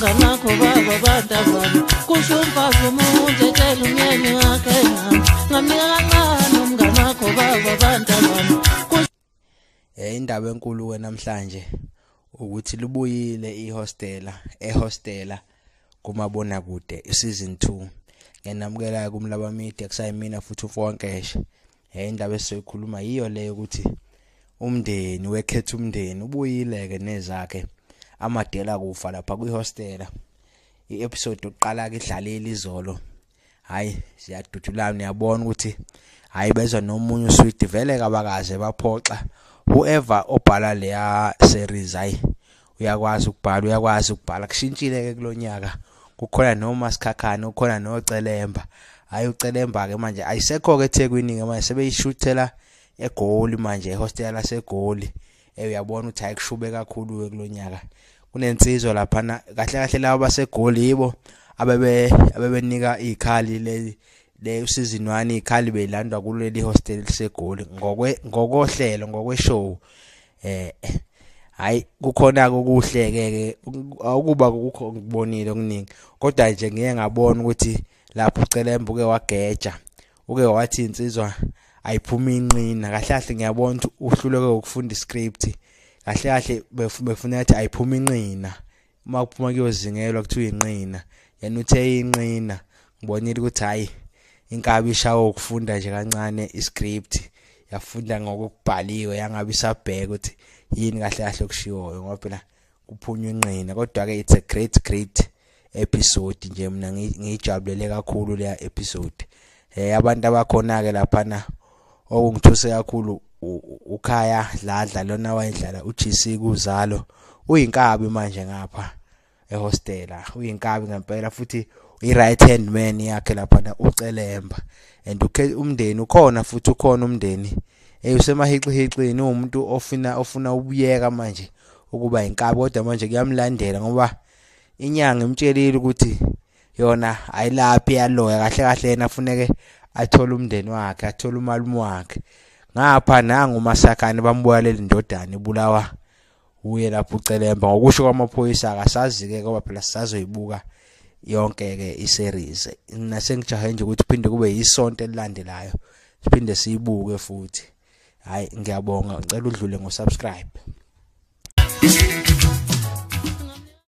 umnganakho baba bantazana kusho umfazi umuntu etshela umyeni wakhe ngamnika kancane umnganakho baba bantazana. Indaba enkulu ke namhlanje ukuthi libuyile ehostela kumabona kude season 2. Nginamukela kumlaba media kusayimina futhi uFonkeshe. Indaba esizoyikhuluma yiyo leyo ukuthi umndeni wekhetha umndeni ubuyile ke nezakhe amadela kufa lapha kwihostela. Iepisode oqala ke idlalela izolo. Hayi siyadudulana niyabona ukuthi hayi bezwa nomunye usweet vele kabakaze baphoxa whoever obhala leya series. Hayi uyakwazi ukubhala kushintshile ke kulonyaka. Kukhona noMasikhakhane, ukhona noCelemba. Hayi uCelemba ke manje ayisekho ke eThekwini ke manje sebeyishuthela eGoli manje ehostela laseGoli. Uyabona ukuthi ayikushube kakhulu ke kulonyaka. Kunensizwa lapha kahle labo baseGoli yibo abebenika ikhali le usizini 1 ikhali beyilandwa kuleli hostel liseGoli ngokohlelo ngokweshow. Hayi kukhona okuhleke akuba kukho ngibonile okuningi kodwa nje ngeke ngabona ukuthi lapho uCelemba uke wageja uke wathi insizwa ayiphumi inqina kahle ngiyabona ukuthi uhluleke ukufunda iscript kahle befuna ukuthi ayiphumi inqina uma kuphuma kuyozingelwa kuthiwa inqina yena uthe inqina ngibonile ukuthi hayi inkabi ishawo ukufunda nje kancane iscript yafunda ngokubhaliwe yangabe isabheka ukuthi yini kahle okushiwoyo ngoba phela kuphunywa inqina kodwa ke it's a great episode nje mina ngijabulele kakhulu leya episode. Abantu abakhona ke lapha okungithuse kakhulu uKhaya Dladla lona wayedlala uGC Kuzalo uyinkabi manje ngapha ehostela uyinkabi ngempela futhi i-right hand man yakhe lapha uCelemba and umndeni ukhona futhi ukhona umndeni usemahixihixini umuntu ofuna ubuyeka manje ukuba inkabi kodwa manje kuyamlandela ngoba inyanga imtshelile ukuthi yona ayilaphi yaloya kahle yena afuneke athola umndeni wakhe athola umalume wakhe ngapha nangu uMasikhakhane bambuyalela indodana ibulawa uye lapho uCelemba ngokusho kwamaphoyisa akasazi ke ngoba phela sisazoyibuka yonke ke iseries nasengijahe nje ukuthi phinde kube yisonto elilandelayo siphinde siyibuke futhi. Hayi ngiyabonga ngicela udlule ngo subscribe.